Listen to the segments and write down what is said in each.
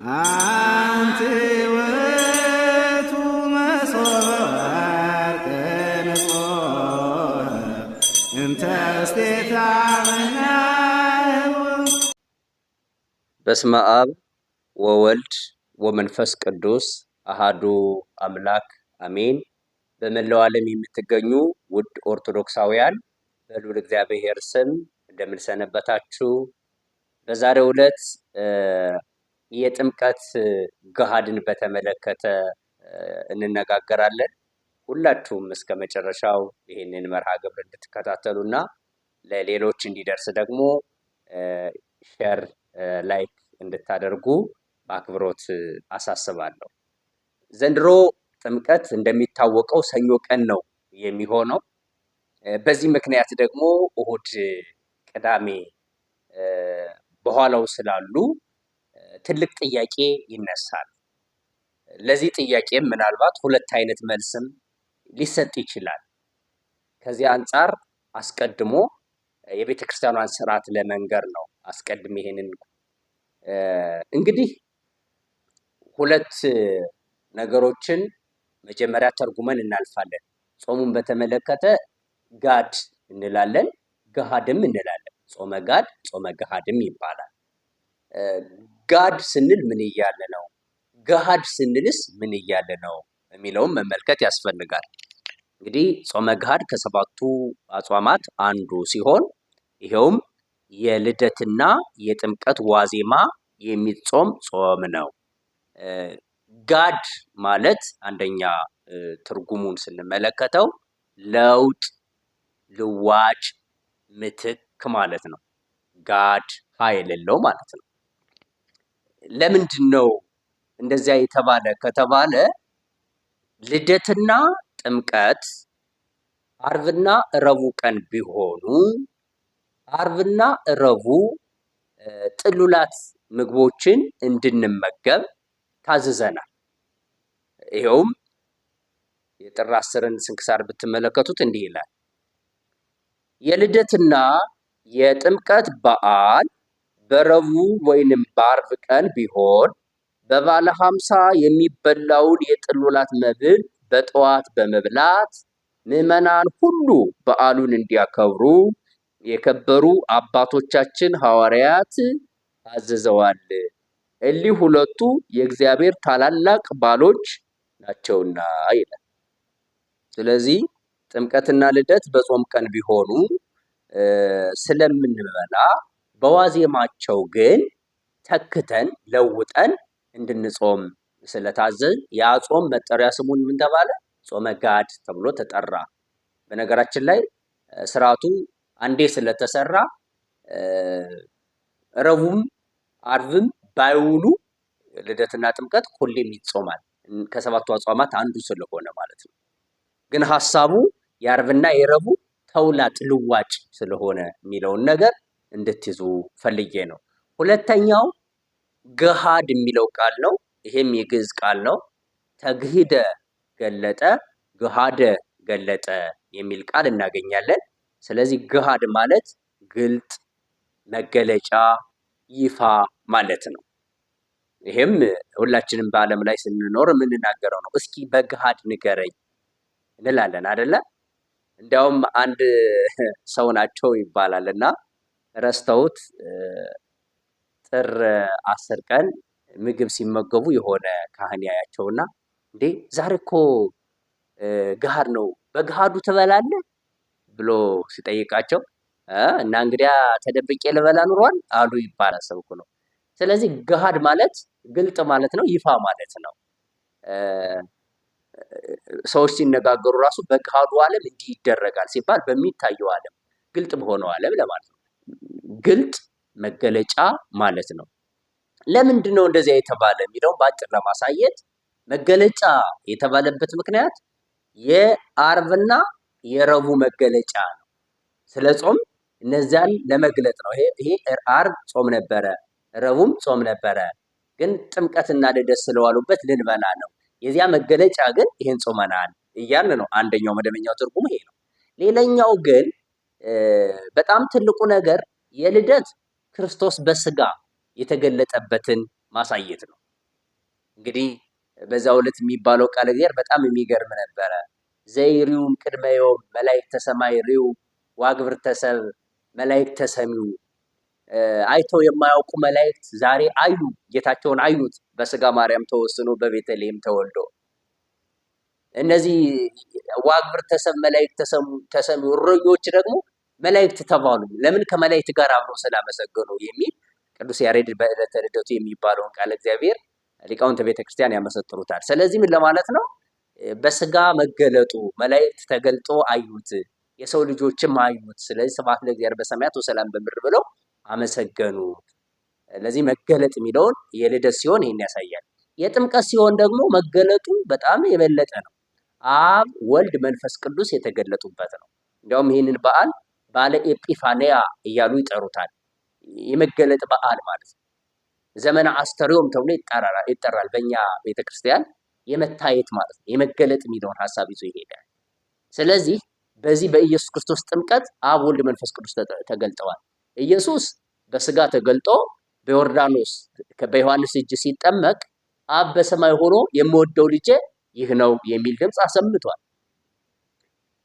አንቲ ውእቱ መሶበ ወርቅ ንጹሕ እንተ እስቴታ በስመ አብ ወወልድ ወመንፈስ ቅዱስ አሃዱ አምላክ አሜን። በመላው ዓለም የምትገኙ ውድ ኦርቶዶክሳውያን በልዑል እግዚአብሔር ስም እንደምን ሰነበታችሁ? በዛሬው ዕለት የጥምቀት ገሃድን በተመለከተ እንነጋገራለን። ሁላችሁም እስከ መጨረሻው ይህንን መርሃ ግብር እንድትከታተሉና ለሌሎች እንዲደርስ ደግሞ ሼር ላይክ እንድታደርጉ በአክብሮት አሳስባለሁ። ዘንድሮ ጥምቀት እንደሚታወቀው ሰኞ ቀን ነው የሚሆነው። በዚህ ምክንያት ደግሞ እሁድ፣ ቅዳሜ በኋላው ስላሉ ትልቅ ጥያቄ ይነሳል። ለዚህ ጥያቄም ምናልባት ሁለት አይነት መልስም ሊሰጥ ይችላል። ከዚህ አንጻር አስቀድሞ የቤተ ክርስቲያኗን ስርዓት ለመንገር ነው። አስቀድሜ ይሄንን እንግዲህ ሁለት ነገሮችን መጀመሪያ ተርጉመን እናልፋለን። ጾሙን በተመለከተ ጋድ እንላለን፣ ገሃድም እንላለን። ጾመ ጋድ፣ ጾመ ገሃድም ይባላል። ጋድ ስንል ምን እያለ ነው? ገሃድ ስንልስ ምን እያለ ነው የሚለውን መመልከት ያስፈልጋል። እንግዲህ ጾመ ገሃድ ከሰባቱ አጽዋማት አንዱ ሲሆን ይሄውም የልደትና የጥምቀት ዋዜማ የሚጾም ጾም ነው። ጋድ ማለት አንደኛ ትርጉሙን ስንመለከተው ለውጥ፣ ልዋጭ፣ ምትክ ማለት ነው። ጋድ ኃይል የሌለው ማለት ነው። ለምንድን ነው እንደዚያ የተባለ ከተባለ ልደትና ጥምቀት ዓርብና ረቡዕ ቀን ቢሆኑ ዓርብና ረቡዕ ጥሉላት ምግቦችን እንድንመገብ ታዝዘናል። ይኸውም የጥር 10ን ስንክሳር ብትመለከቱት እንዲህ ይላል። የልደትና የጥምቀት በዓል በረቡዕ ወይንም በዓርብ ቀን ቢሆን በባለ 50 የሚበላውን የጥሉላት መብል በጠዋት በመብላት ምዕመናን ሁሉ በዓሉን እንዲያከብሩ የከበሩ አባቶቻችን ሐዋርያት አዘዘዋል። እሊህ ሁለቱ የእግዚአብሔር ታላላቅ በዓሎች ናቸውና ይላል። ስለዚህ ጥምቀትና ልደት በጾም ቀን ቢሆኑ ስለምንበላ በዋዜማቸው ግን ተክተን ለውጠን እንድንጾም ስለታዘዝ ያ ጾም መጠሪያ ስሙን ምን ተባለ? ጾመ ጋድ ተብሎ ተጠራ። በነገራችን ላይ ስርዓቱ አንዴ ስለተሰራ ረቡዕም ዓርብም ባይውሉ ልደትና ጥምቀት ሁሌም ይጾማል። ከሰባቱ አጽዋማት አንዱ ስለሆነ ማለት ነው። ግን ሐሳቡ የዓርብና የረቡዕ ተውላጥ ልዋጭ ስለሆነ የሚለውን ነገር እንድትይዙ ፈልጌ ነው። ሁለተኛው ገሃድ የሚለው ቃል ነው። ይሄም የግዕዝ ቃል ነው። ተግሂደ ገለጠ፣ ገሃደ ገለጠ የሚል ቃል እናገኛለን። ስለዚህ ገሃድ ማለት ግልጥ፣ መገለጫ፣ ይፋ ማለት ነው። ይሄም ሁላችንም በዓለም ላይ ስንኖር የምንናገረው ነው። እስኪ በገሃድ ንገረኝ እንላለን አይደለ? እንዲያውም አንድ ሰው ናቸው ይባላል እና ረስተውት ጥር 10 ቀን ምግብ ሲመገቡ የሆነ ካህን ያያቸውና እንዴ ዛሬ እኮ ገሃድ ነው፣ በገሃዱ ትበላለህ ብሎ ሲጠይቃቸው እና እንግዲያ ተደብቄ ልበላ ኑሯል አሉ ይባላል። ሰብኩ ነው። ስለዚህ ገሃድ ማለት ግልጥ ማለት ነው፣ ይፋ ማለት ነው። ሰዎች ሲነጋገሩ ራሱ በገሃዱ ዓለም እንዲህ ይደረጋል ሲባል በሚታየው ዓለም ግልጥ በሆነው ዓለም ለማለት ነው። ግልጥ መገለጫ ማለት ነው። ለምንድን ነው እንደዚያ የተባለ የሚለውን በአጭር ለማሳየት መገለጫ የተባለበት ምክንያት የዓርብና የረቡዕ መገለጫ ነው። ስለ ጾም እነዚያን ለመግለጥ ነው። ይሄ ዓርብ ጾም ነበረ፣ ረቡዕም ጾም ነበረ፣ ግን ጥምቀትና ልደት ስለዋሉበት ልንበላ ነው። የዚያ መገለጫ ግን ይሄን ጾመናል እያልን ነው። አንደኛው መደበኛው ትርጉም ይሄ ነው። ሌላኛው ግን በጣም ትልቁ ነገር የልደት ክርስቶስ በስጋ የተገለጠበትን ማሳየት ነው። እንግዲህ በዛው ዕለት የሚባለው ቃል እግዚአብሔር በጣም የሚገርም ነበረ። ዘይሪውም ቅድመ ዮም መላእክተ ሰማይ ሪው ዋግብርተ ሰብ መላእክተ ሰሚው። አይተው የማያውቁ መላእክት ዛሬ አዩ፣ ጌታቸውን አዩት በስጋ ማርያም ተወስኖ በቤተልሔም ተወልዶ። እነዚህ ዋግብርተ ሰብ መላእክተ ሰሚው እረኞች ደግሞ መላእክት ተባሉ። ለምን? ከመላእክት ጋር አብሮ ስላመሰገኑ የሚል ቅዱስ ያሬድ በዕለተ ልደቱ የሚባለውን ቃል እግዚአብሔር ሊቃውንተ ቤተክርስቲያን ያመሰጥሩታል። ስለዚህ ምን ለማለት ነው? በስጋ መገለጡ መላእክት ተገልጦ አዩት፣ የሰው ልጆችም አዩት። ስለዚህ ስብሐት ለእግዚአብሔር በሰማያት ወሰላም በምድር ብለው አመሰገኑት። ለዚህ መገለጥ የሚለውን የልደት ሲሆን ይህን ያሳያል። የጥምቀት ሲሆን ደግሞ መገለጡ በጣም የበለጠ ነው። አብ ወልድ መንፈስ ቅዱስ የተገለጡበት ነው። እንዲያውም ይህንን በዓል ባለ ኤጲፋንያ እያሉ ይጠሩታል። የመገለጥ በዓል ማለት ነው። ዘመነ አስተርዮም ተብሎ ይጠራል። በእኛ ቤተክርስቲያን የመታየት ማለት ነው። የመገለጥ የሚለውን ሀሳብ ይዞ ይሄዳል። ስለዚህ በዚህ በኢየሱስ ክርስቶስ ጥምቀት አብ ወልድ መንፈስ ቅዱስ ተገልጠዋል። ኢየሱስ በስጋ ተገልጦ በዮርዳኖስ በዮሐንስ እጅ ሲጠመቅ አብ በሰማይ ሆኖ የምወደው ልጄ ይህ ነው የሚል ድምፅ አሰምቷል።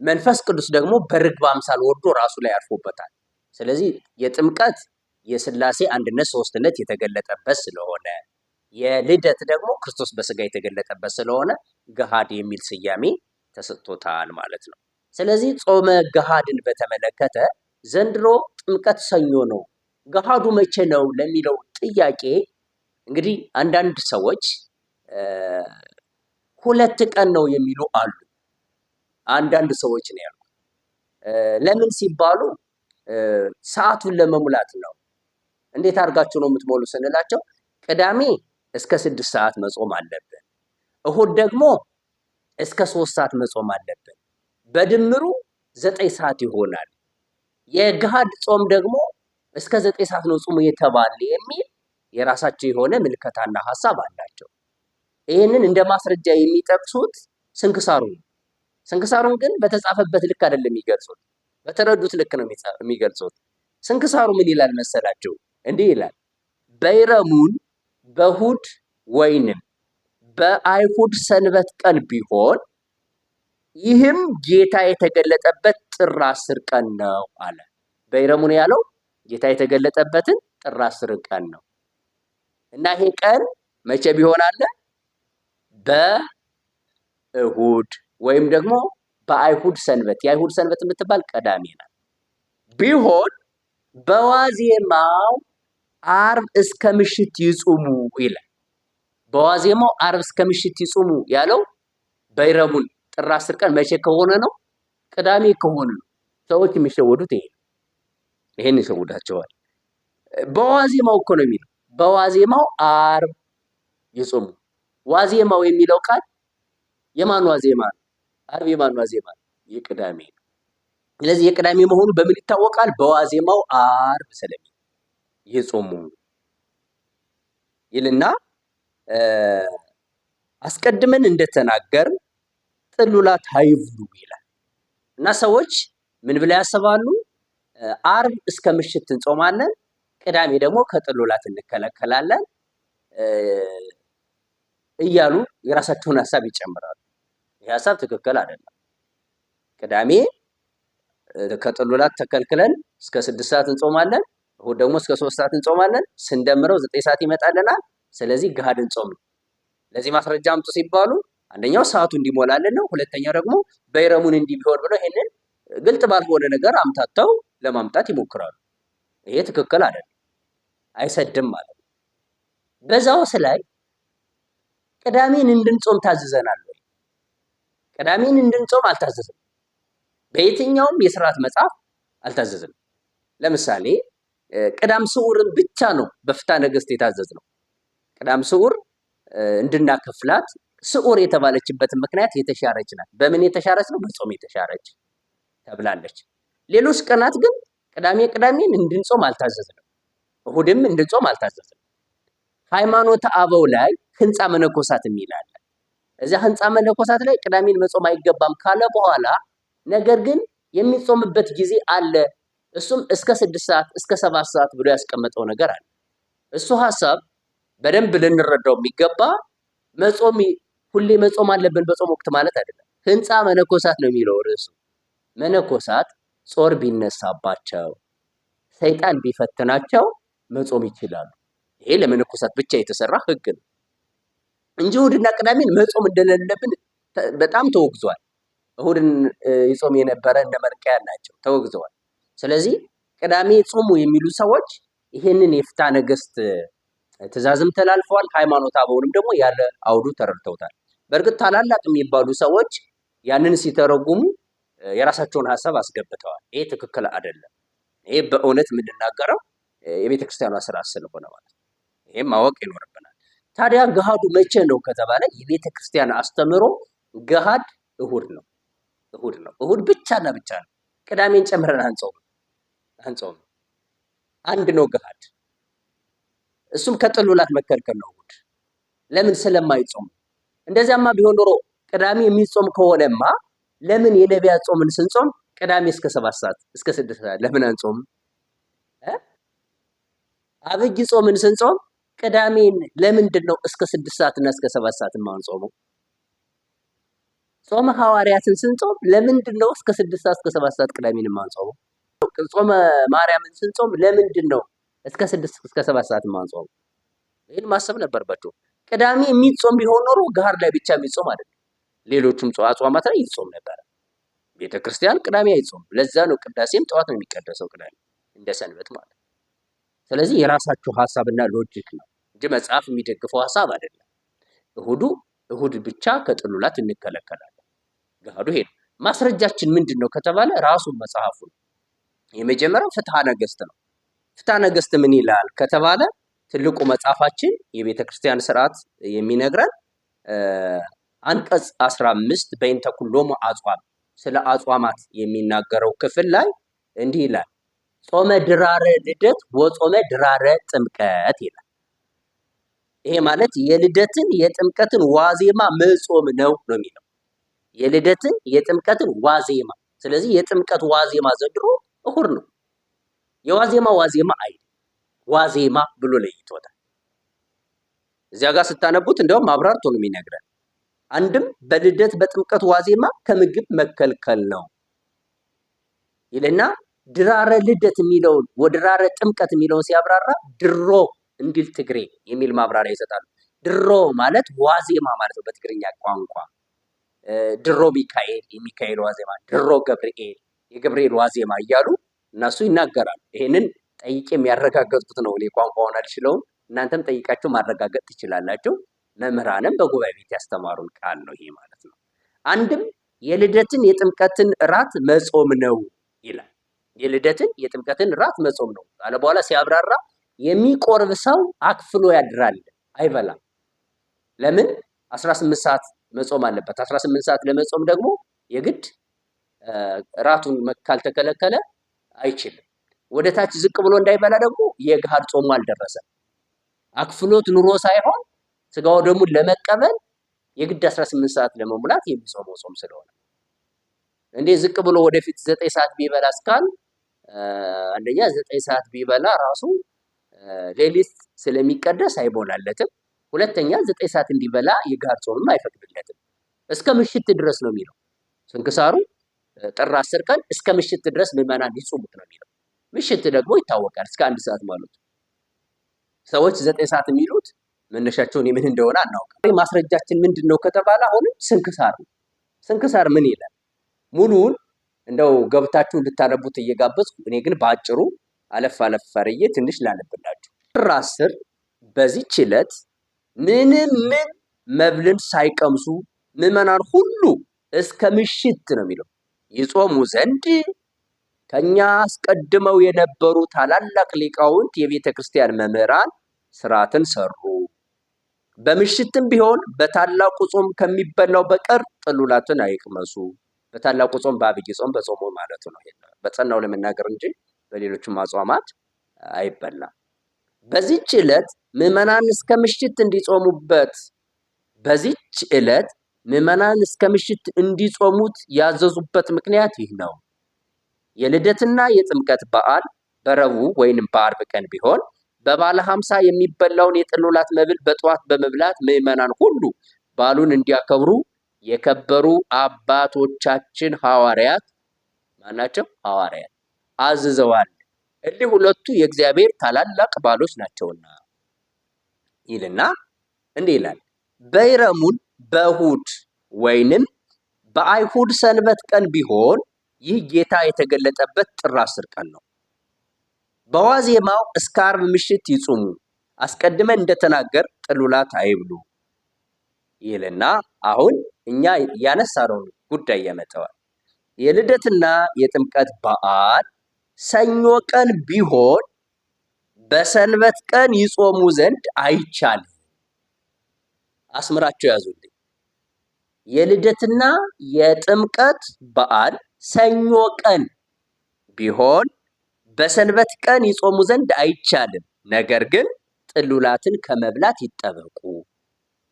መንፈስ ቅዱስ ደግሞ በርግብ አምሳል ወርዶ ራሱ ላይ አርፎበታል። ስለዚህ የጥምቀት የሥላሴ አንድነት ሶስትነት የተገለጠበት ስለሆነ፣ የልደት ደግሞ ክርስቶስ በስጋ የተገለጠበት ስለሆነ ገሃድ የሚል ስያሜ ተሰጥቶታል ማለት ነው። ስለዚህ ጾመ ገሃድን በተመለከተ ዘንድሮ ጥምቀት ሰኞ ነው፣ ገሃዱ መቼ ነው ለሚለው ጥያቄ እንግዲህ አንዳንድ ሰዎች 2 ቀን ነው የሚሉ አሉ። አንዳንድ ሰዎች ነው ያሉት። ለምን ሲባሉ ሰዓቱን ለመሙላት ነው። እንዴት አድርጋችሁ ነው የምትሞሉ ስንላቸው ቅዳሜ እስከ 6 ሰዓት መጾም አለብን፣ እሁድ ደግሞ እስከ 3 ሰዓት መጾም አለብን፣ በድምሩ 9 ሰዓት ይሆናል። የገሃድ ጾም ደግሞ እስከ 9 ሰዓት ነው ጾሙ የተባለ የሚል የራሳቸው የሆነ ምልከታና ሀሳብ አላቸው። ይህንን እንደ ማስረጃ የሚጠቅሱት ስንክሳሩ ነው። ስንክሳሩን ግን በተጻፈበት ልክ አይደለም የሚገልጹት፣ በተረዱት ልክ ነው የሚገልጹት። ስንክሳሩ ምን ይላል መሰላቸው? እንዲህ ይላል፣ በይረሙን በእሁድ ወይንም በአይሁድ ሰንበት ቀን ቢሆን ይህም ጌታ የተገለጠበት ጥር 10 ቀን ነው አለ። በይረሙን ያለው ጌታ የተገለጠበትን ጥር 10 ቀን ነው እና ይሄ ቀን መቼ ቢሆን አለ? በእሁድ ወይም ደግሞ በአይሁድ ሰንበት። የአይሁድ ሰንበት የምትባል ቀዳሜ ናት። ቢሆን በዋዜማው ዓርብ እስከ ምሽት ይጹሙ ይላል። በዋዜማው ዓርብ እስከ ምሽት ይጹሙ ያለው በይረሙን ጥር 10 ቀን መቼ ከሆነ ነው? ቅዳሜ ከሆነ ነው። ሰዎች የሚሸወዱት ይሄን ይሸውዳቸዋል። በዋዜማው እኮ ነው የሚለው። በዋዜማው ዓርብ ይጹሙ። ዋዜማው የሚለው ቃል የማን ዋዜማ ነው? ዓርብ የማን ዋዜማ ነው? የቅዳሜ ነው። ስለዚህ የቅዳሜ መሆኑ በምን ይታወቃል? በዋዜማው ዓርብ ስለሚል ይጹሙ ይልና አስቀድመን እንደተናገርን ጥሉላት አይብሉ ይላል እና ሰዎች ምን ብለው ያስባሉ? ዓርብ እስከ ምሽት እንጾማለን፣ ቅዳሜ ደግሞ ከጥሉላት እንከለከላለን እያሉ የራሳቸውን ሀሳብ ይጨምራሉ። ይህ ሀሳብ ትክክል አይደለም። ቅዳሜ ከጥሉላት ተከልክለን እስከ 6 ሰዓት እንጾማለን፣ እሁድ ደግሞ እስከ 3 ሰዓት እንጾማለን። ስንደምረው 9 ሰዓት ይመጣልናል። ስለዚህ ገሃድ እንጾም ነው። ለዚህ ማስረጃ አምጡ ሲባሉ አንደኛው ሰዓቱ እንዲሞላልን ነው። ሁለተኛው ደግሞ በይረሙን እንዲህ ቢሆን ብለው ይሄንን ግልጥ ባልሆነ ነገር አምታተው ለማምጣት ይሞክራሉ። ይሄ ትክክል አይደለም፣ አይሰድም ማለት ነው። በዛውስ ላይ ቅዳሜን እንድንጾም ታዝዘናል ወይ? ቅዳሜን እንድንጾም አልታዘዝም። በየትኛውም የሥርዓት መጽሐፍ አልታዘዝም። ለምሳሌ ቅዳም ስዑርን ብቻ ነው በፍትሐ ነገሥት የታዘዝነው። ቅዳም ስዑር እንድናከፍላት ስዑር የተባለችበትን ምክንያት የተሻረች ናት። በምን የተሻረች ነው? በጾም የተሻረች ተብላለች። ሌሎች ቀናት ግን ቅዳሜን እንድንጾም አልታዘዝንም። እሁድም እንድንጾም አልታዘዝንም። ሃይማኖተ አበው ላይ ህንፃ መነኮሳት የሚል አለ። እዚያ ህንፃ መነኮሳት ላይ ቅዳሜን መጾም አይገባም ካለ በኋላ ነገር ግን የሚጾምበት ጊዜ አለ። እሱም እስከ 6 ሰዓት እስከ 7 ሰዓት ብሎ ያስቀመጠው ነገር አለ። እሱ ሀሳብ በደንብ ልንረዳው የሚገባ መጾም ሁሌ መጾም አለብን በጾም ወቅት ማለት አይደለም። ህንፃ መነኮሳት ነው የሚለው ርዕሱ። መነኮሳት ጾር ቢነሳባቸው ሰይጣን ቢፈትናቸው መጾም ይችላሉ። ይሄ ለመነኮሳት ብቻ የተሰራ ህግ ነው እንጂ እሁድና ቅዳሜን መጾም እንደሌለብን በጣም ተወግዟል። እሁድን ይጾም የነበረ እነ መርቅያን ናቸው፣ ተወግዘዋል። ስለዚህ ቅዳሜ ጾሙ የሚሉ ሰዎች ይሄንን የፍትሐ ነገሥት ትእዛዝም ተላልፈዋል። ሃይማኖተ አበውንም ደግሞ ያለ አውዱ ተረድተውታል። በእርግጥ ታላላቅ የሚባሉ ሰዎች ያንን ሲተረጉሙ የራሳቸውን ሀሳብ አስገብተዋል። ይሄ ትክክል አይደለም። ይሄ በእውነት የምንናገረው የቤተ ክርስቲያኗ ስርዓት ስለሆነ ማለት ነው። ይሄም ማወቅ ይኖርብናል። ታዲያ ገሃዱ መቼ ነው ከተባለ የቤተ ክርስቲያን አስተምሮ ገሃድ እሁድ ነው። እሁድ ነው። እሁድ ብቻና ብቻ ነው። ቅዳሜን ጨምረን አንጾም። አንድ ነው ገሃድ። እሱም ከጥሉላት መከልከል ነው እሁድ። ለምን? ስለማይጾም። እንደዚያማ ቢሆን ኖሮ ቅዳሜ የሚጾም ከሆነማ ለምን የነቢያት ጾምን ስንጾም ቅዳሜ እስከ 7 ሰዓት እስከ 6 ሰዓት ለምን አንጾም? አብይ ጾምን ስንጾም ቅዳሜን ለምንድን ነው እስከ 6 ሰዓት እና እስከ 7 ሰዓት የማንጾመው? ጾመ ሐዋርያትን ስንጾም ለምንድን ነው እስከ 6 ሰዓት እስከ 7 ሰዓት ቅዳሜን የማንጾመው? ጾመ ማርያምን ስንጾም ለምንድን ነው እስከ 6 እስከ 7 ሰዓት የማንጾመው? ይህን ማሰብ ነበርባቸው። ቅዳሜ የሚጾም ቢሆን ኖሮ ጋር ላይ ብቻ የሚጾም አይደለም፣ ሌሎችም አጽዋማት ላይ ይጾም ነበር። ቤተክርስቲያን ቅዳሜ አይጾም። ለዛ ነው ቅዳሴም ጠዋት ነው የሚቀደሰው ቅዳሜ እንደ ሰንበት ማለት። ስለዚህ የራሳቸው ሀሳብና ሎጂክ ነው እንጂ መጽሐፍ የሚደግፈው ሀሳብ አይደለም። እሁድ ብቻ ከጥሉላት እንከለከላለን። ገሃዱ ይሄ ነው። ማስረጃችን ምንድን ነው ከተባለ ራሱን መጽሐፉ ነው። የመጀመሪያው ፍትሐ ነገሥት ነው። ፍትሐ ነገሥት ምን ይላል ከተባለ ትልቁ መጽሐፋችን የቤተ ክርስቲያን ስርዓት የሚነግረን አንቀጽ 15 በእንተ ኩሎሙ አጽዋም ስለ አጽዋማት የሚናገረው ክፍል ላይ እንዲህ ይላል። ጾመ ድራረ ልደት ወጾመ ድራረ ጥምቀት ይላል። ይሄ ማለት የልደትን የጥምቀትን ዋዜማ መጾም ነው የሚለው። የልደትን የጥምቀትን ዋዜማ። ስለዚህ የጥምቀት ዋዜማ ዘንድሮ እሁድ ነው። የዋዜማ አይ ዋዜማ ብሎ ለይቶታል። እዚያ ጋር ስታነቡት እንደውም አብራርቶ ነው የሚነግረን። አንድም በልደት በጥምቀት ዋዜማ ከምግብ መከልከል ነው ይልና ድራረ ልደት የሚለውን ወድራረ ጥምቀት የሚለውን ሲያብራራ ድሮ እንዲል ትግሬ የሚል ማብራሪያ ይሰጣሉ። ድሮ ማለት ዋዜማ ማለት ነው በትግርኛ ቋንቋ። ድሮ ሚካኤል የሚካኤል ዋዜማ፣ ድሮ ገብርኤል የገብርኤል ዋዜማ እያሉ እነሱ ይናገራሉ። ይሄንን ጠይቄ የሚያረጋገጥኩት ነው። እኔ ቋንቋውን አልችለውም። እናንተም ጠይቃችሁ ማረጋገጥ ትችላላችሁ። መምህራንም በጉባኤ ቤት ያስተማሩን ቃል ነው ይሄ ማለት ነው። አንድም የልደትን የጥምቀትን እራት መጾም ነው ይላል። የልደትን የጥምቀትን እራት መጾም ነው ካለ በኋላ ሲያብራራ የሚቆርብ ሰው አክፍሎ ያድራል፣ አይበላም። ለምን? 18 ሰዓት መጾም አለበት። 18 ሰዓት ለመጾም ደግሞ የግድ እራቱን ካልተከለከለ አይችልም። ወደ ታች ዝቅ ብሎ እንዳይበላ ደግሞ የገሃድ ጾሙ አልደረሰም። አክፍሎት ኑሮ ሳይሆን ስጋው ደሙን ለመቀበል የግድ 18 ሰዓት ለመሙላት የሚጾመው ጾም ስለሆነ እንዴ ዝቅ ብሎ ወደፊት 9 ሰዓት ቢበላ እስካል አንደኛ 9 ሰዓት ቢበላ ራሱ ሌሊት ስለሚቀደስ አይሞላለትም። ሁለተኛ 9 ሰዓት እንዲበላ የገሃድ ጾምም አይፈቅድለትም። እስከ ምሽት ድረስ ነው የሚለው ስንክሳሩ። ጥር 10 ቀን እስከ ምሽት ድረስ ምዕመናን ይጾሙት ነው የሚለው። ምሽት ደግሞ ይታወቃል እስከ 1 ሰዓት ማለት ነው። ሰዎች 9 ሰዓት የሚሉት መነሻቸውን የምን እንደሆነ አናውቅም። ማስረጃችን ምንድን ነው ከተባለ አሁንም ስንክሳር ነው። ስንክሳር ምን ይላል? ሙሉውን እንደው ገብታችሁ እንድታነቡት እየጋበዝኩ እኔ ግን በአጭሩ አለፍ አርዬ ትንሽ ላነብላችሁ። ጥር 10 በዚህች ዕለት ምንም መብልን ሳይቀምሱ ምዕመናን ሁሉ እስከ ምሽት ነው የሚለው ይጾሙ ዘንድ ከኛ አስቀድመው የነበሩ ታላላቅ ሊቃውንት የቤተ ክርስቲያን መምህራን ስርዓትን ሰሩ። በምሽትም ቢሆን በታላቁ ጾም ከሚበላው በቀር ጥሉላትን አይቅመሱ። በታላቁ ጾም በአብይ ጾም በጾሙ ማለት ነው። በጸናው ለመናገር እንጂ በሌሎችም አጽዋማት አይበላም። በዚህች ዕለት ምዕመናን እስከ ምሽት እንዲጾሙበት በዚህች ዕለት ምዕመናን እስከ ምሽት እንዲጾሙት ያዘዙበት ምክንያት ይህ ነው። የልደትና የጥምቀት በዓል በረቡዕ ወይንም በአርብ ቀን ቢሆን በባለ 50 የሚበላውን የጥሉላት መብል በጠዋት በመብላት ምዕመናን ሁሉ በዓሉን እንዲያከብሩ የከበሩ አባቶቻችን ሐዋርያት ማናቸው? ሐዋርያት አዝዘዋል። እሊህ ሁለቱ የእግዚአብሔር ታላላቅ በዓሎች ናቸውና ይልና እንዲህ ይላል። በይረሙን በእሁድ ወይንም በአይሁድ ሰንበት ቀን ቢሆን ይህ ጌታ የተገለጠበት ጥር 10 ቀን ነው። በዋዜማው እስከ ዓርብ ምሽት ይጹሙ፣ አስቀድመን እንደተናገር ጥሉላት አይብሉ ይልና አሁን እኛ ያነሳነውን ጉዳይ ያመጣዋል። የልደትና የጥምቀት በዓል ሰኞ ቀን ቢሆን በሰንበት ቀን ይጾሙ ዘንድ አይቻልም። አስምራቸው ያዙልኝ። የልደትና የጥምቀት በዓል ሰኞ ቀን ቢሆን በሰንበት ቀን ይጾሙ ዘንድ አይቻልም። ነገር ግን ጥሉላትን ከመብላት ይጠበቁ።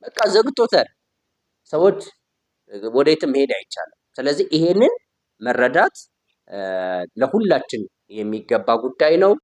በቃ ዘግቶታል። ሰዎች ወዴትም መሄድ አይቻልም። ስለዚህ ይሄንን መረዳት ለሁላችን የሚገባ ጉዳይ ነው።